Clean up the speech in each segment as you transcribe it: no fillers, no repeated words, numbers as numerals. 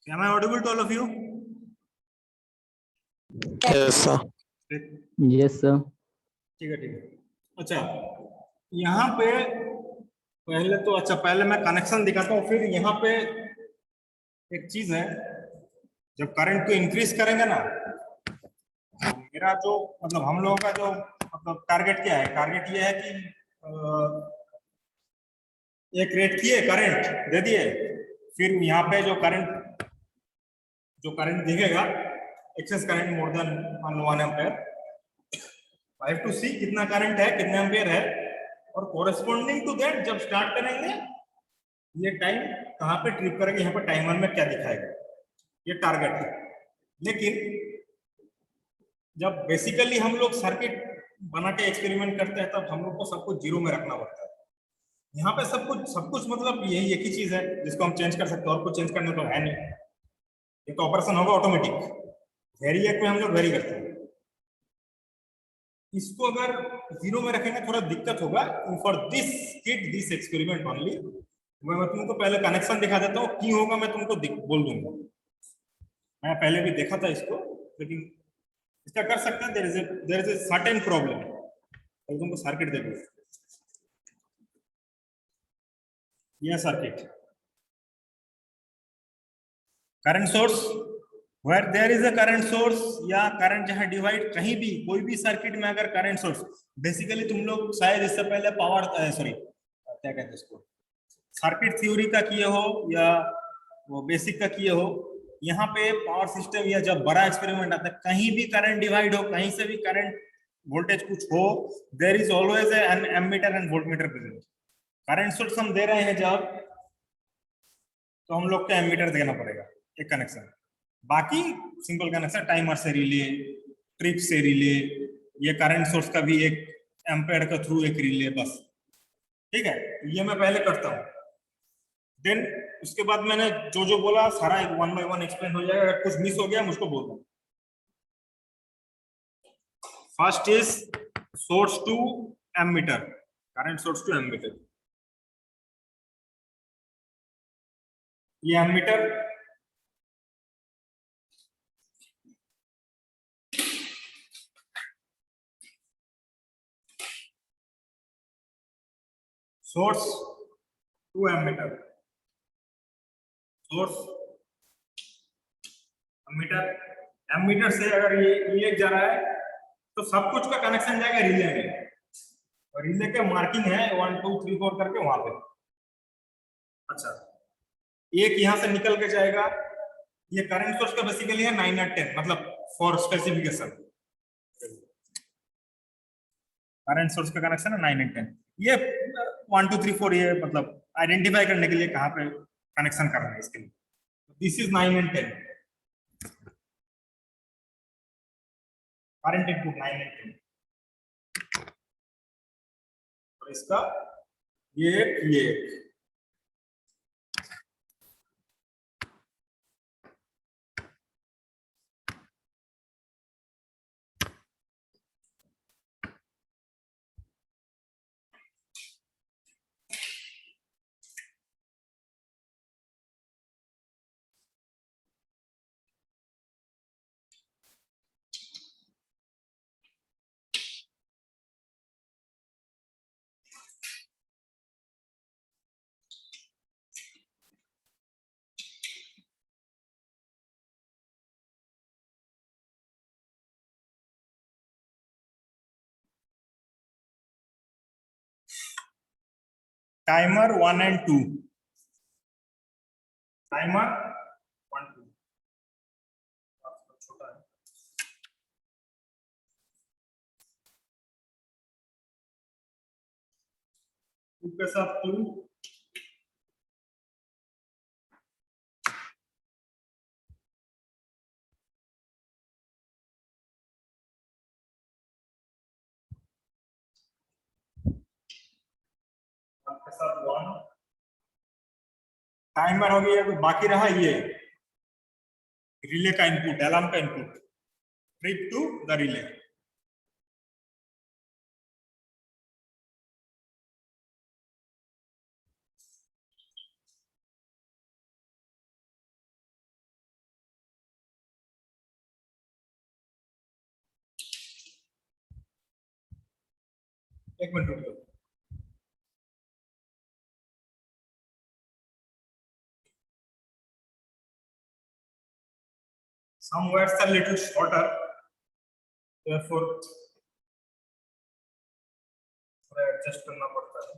Am I audible to all of you? Yes, sir. Yes, sir. ठीक है, ठीक है। अच्छा, यहाँ पे पहले तो पहले मैं कनेक्शन दिखाता हूँ, फिर यहाँ पे एक चीज है, जब करंट को इंक्रीज करेंगे ना, तो मेरा जो मतलब हम लोगों का जो मतलब टारगेट क्या है, टारगेट ये है कि एक रेट किए करंट दे दिए, फिर यहाँ पे जो करंट दिखेगा excess current more than 1 ampere, 5 to see कितना करंट है, कितना एम्पेयर है, और कोरेस्पॉन्डिंग टू दैट जब स्टार्ट करेंगे ये टाइम कहाँ पे ट्रिप करेंगे, यहाँ पे टाइमर में क्या दिखाएगा, ये टारगेट है। लेकिन जब बेसिकली हम लोग सर्किट बना के एक्सपेरिमेंट करते हैं तब हम लोग को सब कुछ जीरो में रखना पड़ता है। यहाँ पे सब कुछ मतलब यही एक ही चीज है जिसको हम चेंज कर सकते हैं, और कुछ चेंज करने को है नहीं। ये तो ऑपरेशन होगा ऑटोमेटिक, वेरिएक में हम लोग वेरी करते हैं। इसको अगर जीरो में रखेंगे थोड़ा दिक्कत होगा। For this kit this experiment only मैं तुमको पहले कनेक्शन दिखा देता हूँ, क्यों होगा मैं तुमको बोल दूंगा। मैं पहले भी देखा था इसको, लेकिन इसका कर सकते हैं। There is a certain problem. तो तुमको सर्किट देखो, यह circuit current source, where there is a current source या करंट जहां डिवाइड, कहीं भी कोई भी सर्किट में अगर करंट सोर्स, बेसिकली तुम लोग शायद इससे पहले पावर सॉरी क्या कहते हैं इसको, सर्किट थ्योरी का किए हो या वो बेसिक का किए हो, यहाँ पे पावर सिस्टम या जब बड़ा एक्सपेरिमेंट आता है, कहीं भी करंट डिवाइड हो, कहीं से भी करंट वोल्टेज कुछ हो, there is always an ammeter and voltmeter present. Current source हम दे रहे हैं जब, तो हम लोग को एमीटर देना पड़ेगा एक कनेक्शन, बाकी सिंपल कनेक्शन टाइमर से रिले, ट्रिप से रिले, ये करंट सोर्स का भी एक एम्पेयर का थ्रू एक रिले, बस ठीक है। ये मैं पहले करता हूँ, देन उसके बाद मैंने जो जो बोला सारा एक 1 बाय 1 एक्सप्लेन हो जाएगा। अगर कुछ मिस हो गया मुझको बोल दो। First is source to ammeter, current source to ammeter. ये ammeter source to ammeter, source ammeter, ammeter से अगर ये रिले जा रहा है तो सब कुछ का कनेक्शन जाएगा रिले में, और रिले के मार्किंग है 1 2 3 4 करके वहां पे। अच्छा, एक यहां से निकल के जाएगा, ये करंट सोर्स का बेसिकली है 9 और 10, मतलब फॉर स्पेसिफिकेशन करंट सोर्स का कनेक्शन है 9 और 10। ये 1 2 3 4 ये मतलब आइडेंटिफाई करने के लिए कहां पे कनेक्शन करना है इसके लिए। दिस इज 9 और 10, करंट इनपुट 9 और 10, और इसका ये एक टाइमर 1 और 2, टाइमर 1 2 छोटा है, टू के साथ 2, के साथ 1, टाइमर हो गया। तो बाकी रहा ये रिले का इनपुट, अलार्म का input, trip to the relay. एक मिनट रुक जाओ। Some words are little shorter, therefore थोड़ा एडजस्ट करना पड़ता है।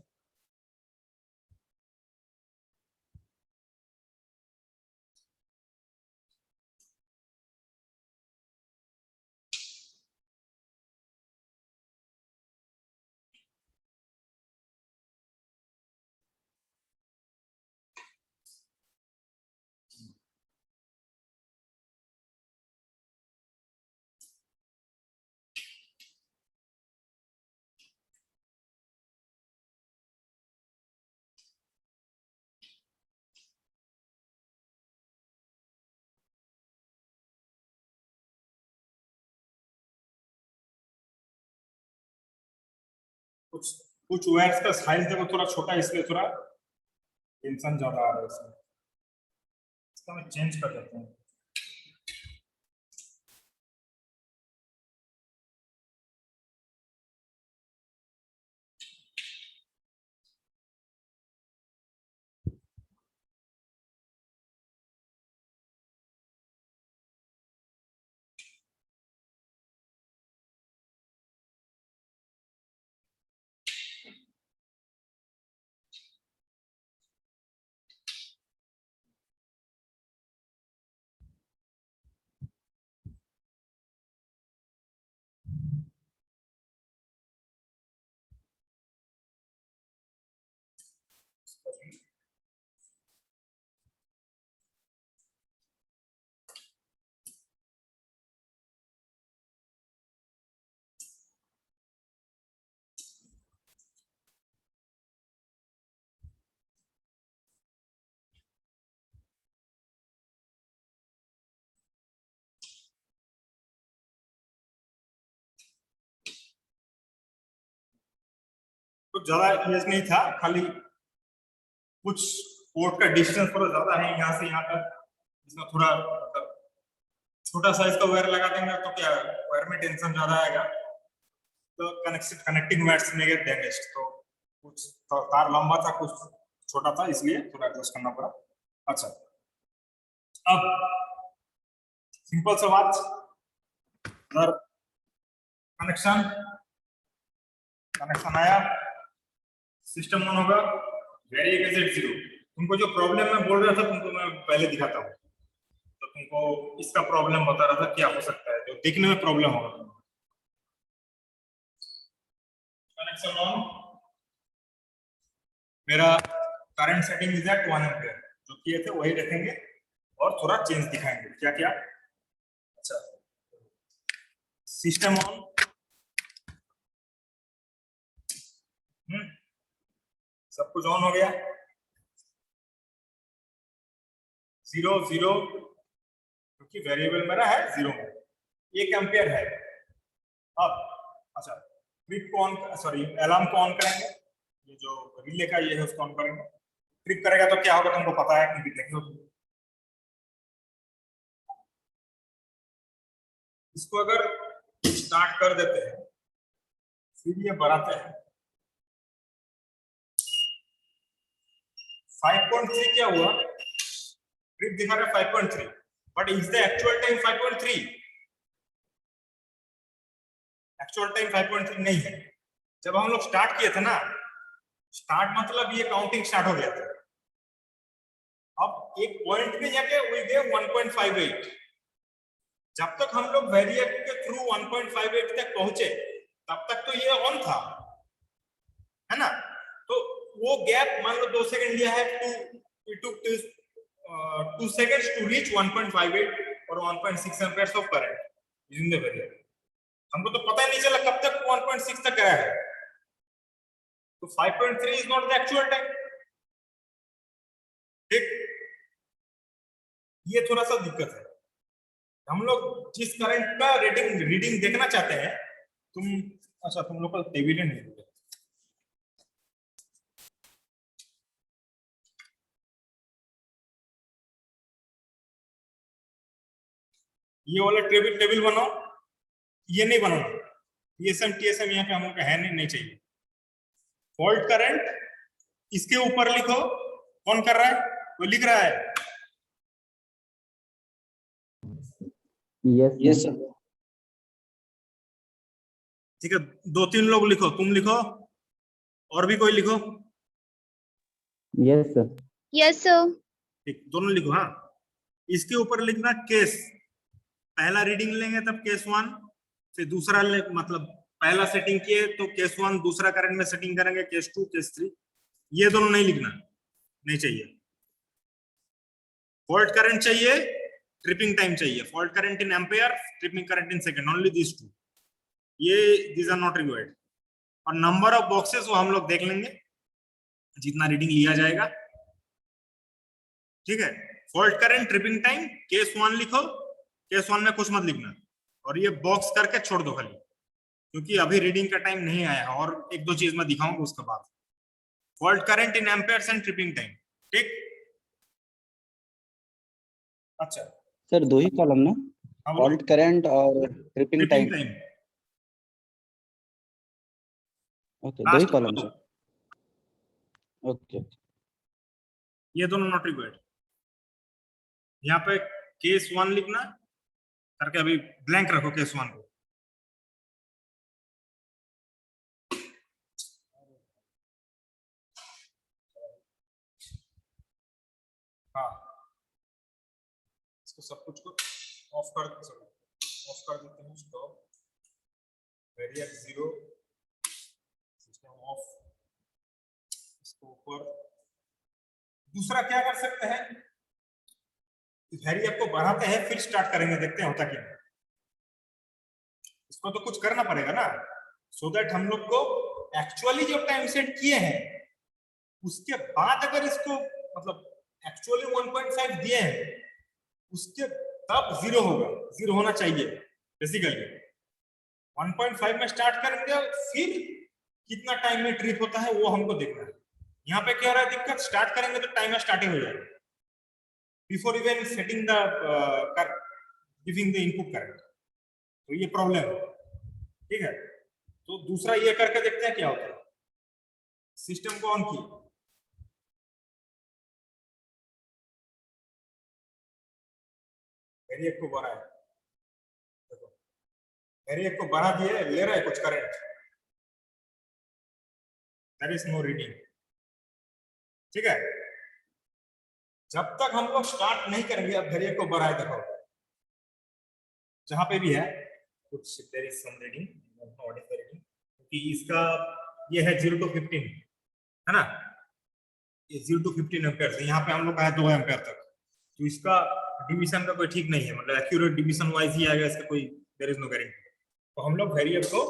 कुछ कुछ वर्ड्स का साइज देखो थोड़ा छोटा है, इसलिए थोड़ा टेंशन ज्यादा आ रहा है इसमें। इसका मैं चेंज कर देता हूँ। कुछ ज्यादा इमेज नहीं था, खाली कुछ पोर्ट का डिस्टेंस थोड़ा ज्यादा है यहाँ से यहाँ तक, इसमें थोड़ा मतलब छोटा साइज का वायर लगा देंगे तो क्या वायर में टेंशन ज्यादा आएगा, तो कनेक्टिंग वायर्स में गेट डैमेज। तो कुछ तार लंबा था, कुछ छोटा था, इसलिए थोड़ा एडजस्ट करना पड़ा। अच्छा, अब सिंपल सा बात, अगर कनेक्शन आया, सिस्टम ऑन होगा, वेरिएबल Z 0। तुमको जो प्रॉब्लम मैं बोल रहा था तुमको मैं पहले दिखाता हूँ, तो तुमको इसका प्रॉब्लम बता रहा था क्या हो सकता है जो दिखने में प्रॉब्लम होगा। कनेक्शन ऑन, मेरा current setting is at 1 ampere, जो किए थे वही रखेंगे और थोड़ा चेंज दिखाएंगे क्या क्या। अच्छा, सिस्टम ऑन, सब कुछ ऑन हो गया, 0 0 क्योंकि वेरिएबल मेरा है 0 में, 1 एम्पीयर है। अब अच्छा, ट्रिप को ऑन, सॉरी अलार्म को ऑन करेंगे, ये जो रिले का ये है उसको ऑन करेंगे। ट्रिप करेगा तो क्या होगा तुमको पता है क्योंकि देखो, इसको अगर स्टार्ट कर देते हैं फिर ये बढ़ाते हैं 5.3, क्या हुआ, ट्रिप दिखा रहा है 5.3, but is the actual time 5.3? Actual time 5.3 नहीं है। जब हम लोग स्टार्ट किए थे ना, स्टार्ट मतलब ये काउंटिंग स्टार्ट हो गया था। अब एक पॉइंट में जाके वी गए 1.58, जब तक हम लोग वेरिएबल के थ्रू 1.58 तक पहुंचे तब तक तो ये ऑन था, है ना। तो वो गैप मान लो 2 सेकंड लिया है, it took 2 seconds to reach 1.58 और 1.6 amperes of current using the variable। हमको तो पता ही नहीं चला कब तक 1.6 तक गया है, तो 5.3 is not the actual time। ठीक, ये थोड़ा सा दिक्कत है। हम लोग जिस करंट का रीडिंग देखना चाहते हैं, अच्छा तुम लोग का टेबल नहीं है, ये वाला टेबल बनाओ, ये नहीं बनाना, TSM यहाँ पे हम लोग का है नहीं चाहिए। फॉल्ट करंट इसके ऊपर लिखो। कौन कर रहा है? कोई लिख रहा है? Yes sir. ठीक है, 2-3 लोग लिखो, तुम लिखो और भी कोई लिखो। Yes sir. Yes sir. ठीक, दोनों लिखो। हाँ, इसके ऊपर लिखना केस। पहला रीडिंग लेंगे तब केस 1, फिर दूसरा मतलब पहला सेटिंग किए तो केस 1, दूसरा करंट में सेटिंग करेंगे केस 2, केस 3। ये दोनों नहीं लिखना, नहीं चाहिए। फॉल्ट करंट चाहिए, ट्रिपिंग टाइम चाहिए। Fault current in ampere, tripping current in second, only this two. ये दीज आर नॉट रिक्वायर्ड। और नंबर ऑफ बॉक्सेस वो हम लोग देख लेंगे जितना रीडिंग लिया जाएगा। ठीक है, fault current, tripping time, case 1 लिखो। केस 1 में कुछ मत लिखना और ये बॉक्स करके छोड़ दो खाली, क्योंकि अभी रीडिंग का टाइम नहीं आया। और 1-2 चीज मैं दिखाऊंगा उसके बाद। Fault current in Ampere's and tripping time. ठीक, अच्छा सर 2 ही कॉलम ना, हाँ, बोलो। फॉल्ट करंट और ट्रिपिंग टाइम। ओके, 2 ही लास्ट कॉलम सर। ओके, ये दोनों नॉट रिक्वायर्ड। यहाँ पे केस 1 लिखना करके अभी ब्लैंक रखो केस 1 को। हाँ, इसको सब कुछ को ऑफ कर देते हैं। Stop, variable 0, system of. इसको ऊपर दूसरा क्या कर सकते हैं, वेरिएबल को बढ़ाते हैं फिर स्टार्ट करेंगे, देखते हैं होता क्या। इसको तो कुछ करना पड़ेगा ना, सो दैट हम लोग को एक्चुअली जो टाइम सेट किए हैं उसके बाद अगर इसको मतलब एक्चुअली 1.5 दिए हैं उसके तब 0 होगा। 0 होना चाहिए बेसिकली। 1.5 में स्टार्ट करेंगे, फिर कितना टाइम में ट्रिप होता है वो हमको देखना है। यहाँ पे क्या हो रहा है दिक्कत, स्टार्ट करेंगे तो टाइमर स्टार्टिंग हो जाएगा before even setting the giving the input current. तो ये प्रॉब्लम है। ठीक है, तो दूसरा ये करके देखते हैं क्या होता है। सिस्टम को ऑन की, वेरिएबल को बढ़ाए, देखो वेरिएबल को बढ़ा दिए, ले रहा है कुछ current, there is no reading. ठीक है, जब तक हम लोग स्टार्ट नहीं करेंगे, अब वेरिएबल को बढ़ाए, देखो जहां पे भी है कुछ there is some reading, what is the reading, क्योंकि इसका ये है 0 to 15 है ना, ये 0 to 15 एम्पेयर से। यहाँ पे हम लोग का है 2 एम्पेयर तक, तो इसका डिवीजन का कोई ठीक नहीं है, मतलब एक्यूरेट डिवीजन वाइज ही आएगा, इसका कोई देयर इज नो गारंटी। तो हम लोग वेरिएबल को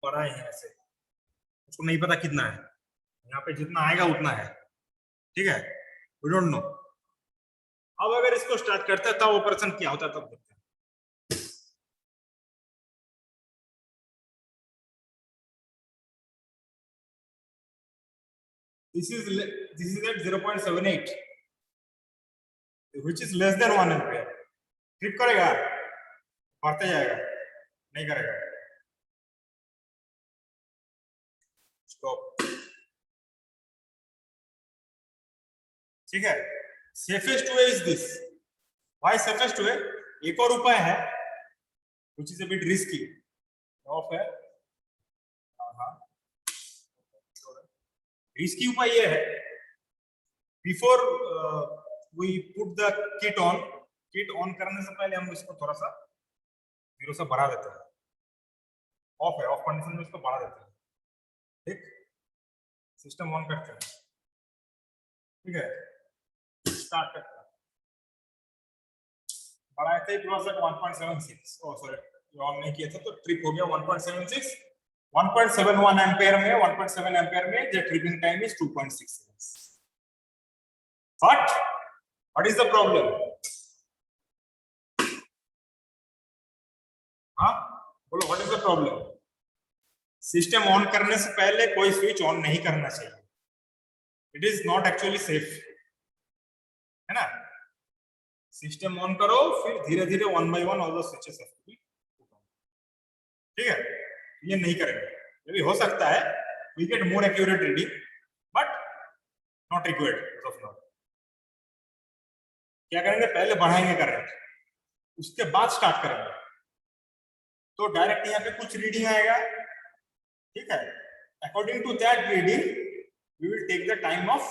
बढ़ाए हैं ऐसे, उसको नहीं पता कितना है, यहाँ पे जितना आएगा उतना है। ठीक है, वी डोंट नो। अब अगर इसको स्टार्ट करते हैं तब ऑपरेशन क्या होता है तब देखते हैं। This is at 0.78, which is less than 1 ampere. Trip करेगा, बढ़ते जाएगा, नहीं करेगा। स्टॉप। ठीक है, safest way is this. Why safest way? एक और उपाय है which is a bit risky. Off है, रिस्की उपाय ये है, before we put the kit on करने से पहले हम इसको थोड़ा सा 0 से बढ़ा देते हैं। ऑफ है, ऑफ कंडीशन में इसको बढ़ा देते हैं। ठीक, सिस्टम ऑन करते हैं। ठीक है, स्टार्ट करते हैं। बढ़ाए थे close at 1.76, oh sorry on नहीं किया था तो ट्रिप हो गया 1.76। 1.71 एम्पेयर में 1.7 एम्पेयर में the tripping time is 2.6 seconds. But what is the problem? हाँ बोलो, what is the problem? System on करने से पहले कोई स्विच ऑन नहीं करना चाहिए। It is not actually safe, है ना। सिस्टम ऑन करो, फिर धीरे धीरे 1 by 1 all the switches have to be. ठीक है, ये नहीं करेंगे। ये भी हो सकता है we get more accurate reading, but not required as of now. क्या करेंगे, पहले बढ़ाएंगे करंट, उसके बाद स्टार्ट करेंगे, तो डायरेक्ट यहाँ पे कुछ रीडिंग आएगा, ठीक है, according to that reading we will take the time of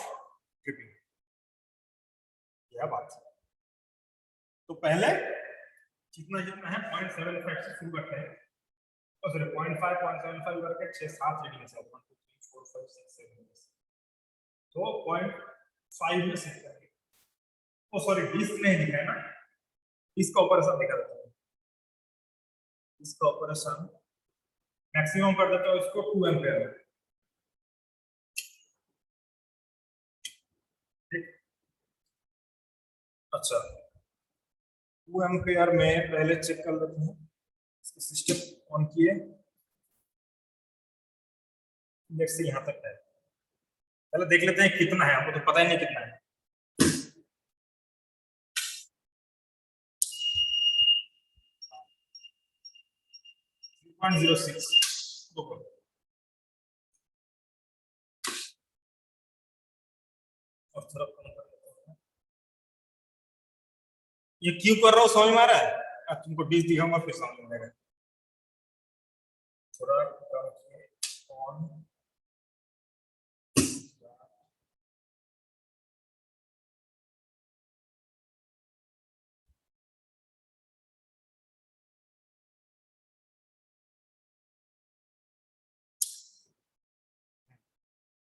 tripping, यह बात। तो पहले जितना जितना है 0.75 से शुरू करते हैं, और फिर 0.5 0.75 करके 6-7 रीडिंग से 1 2 3 4 5 6 7 तो 0.5 में सेट करेंगे। ओ सॉरी, डिस्क नहीं दिखा है ना, इसका ऑपरेशन दिखा देता हूँ, इसका ऑपरेशन मैक्सिमम कर देता हूँ इसको 2 एम्पियर में, ठीक। अच्छा, 2 एम्पियर में पहले चेक कर लेते हैं, सिस्टम ऑन किए, लेट्स से यहाँ तक है, पहले देख लेते हैं कितना है, हमको तो पता ही नहीं कितना है। और थोड़ा कम कर देता हूं, ये क्यों कर रहा हूँ समझ में आ रहा है? तुमको डिश दिखाऊंगा फिर समझ में आएगा। थोड़ा कम किए, ऑन,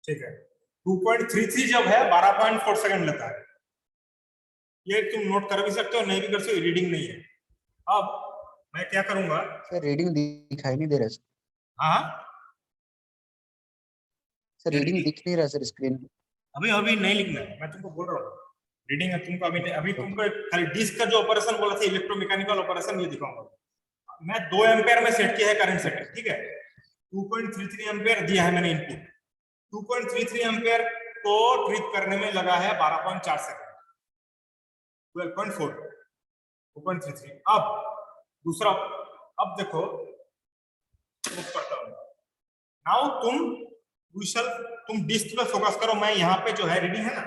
ठीक है। 2.33 जब है 12.4 सेकंड लेता है, ये तुम नोट कर भी सकते हो, नहीं भी कर सकते हो, रीडिंग नहीं है। अब मैं क्या करूंगा सर, रीडिंग दिखाई नहीं दे रहा सर। हाँ सर, रीडिंग दिख नहीं रहा सर स्क्रीन पे। अभी नहीं लिखना है, मैं तुमको बोल रहा हूँ रीडिंग है तुमको अभी तुमको खाली डिस्क का जो ऑपरेशन बोला था, इलेक्ट्रोमैकेनिकल ऑपरेशन, ये दिखाऊंगा। मैं 2 एम्पियर में सेट किया है करंट सेटिंग, ठीक है। 2.33 एम्पियर दिया है मैंने इनपुट, 2.33 एम्पियर को ट्रिप करने में लगा है 12.4 सेकंड, 12.4, 2.33। अब दूसरा, अब देखो नाउ तुम डिस्क पे फोकस करो, मैं यहाँ पे जो है रीडिंग है ना,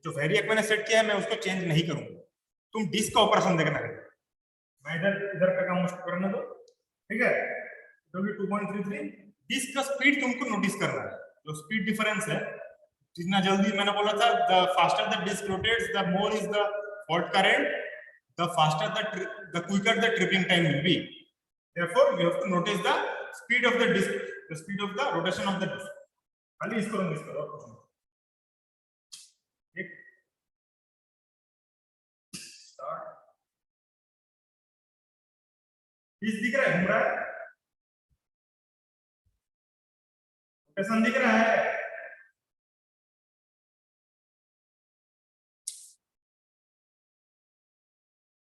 जो वेरिएक मैंने सेट किया है मैं उसको चेंज नहीं करूंगा, तुम डिस्क का ऑपरेशन देखना है। मैं इधर का काम मुझको करने दो, ठीक है। 2.33 डिस्क का स्पीड तुमको नोटिस करना है, जो स्पीड डिफरेंस है, जितना जल्दी, मैंने बोला था the faster the disk rotates the more is the fault current, the faster the quicker the tripping time will be, therefore you have to notice the speed of the disc, the speed of the rotation of the disc, खाली इसको notice करो, ठीक। Start, disc दिख रहा है, घूम रहा है, रोटेशन दिख रहा है,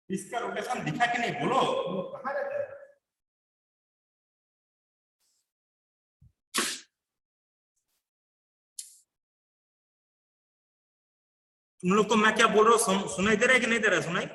इसका रोटेशन दिखा कि नहीं बोलो, कहाँ रहता है? तुम लोग को मैं क्या बोल रहा हूँ सुनाई दे रहा है कि नहीं दे रहा है? सुनाई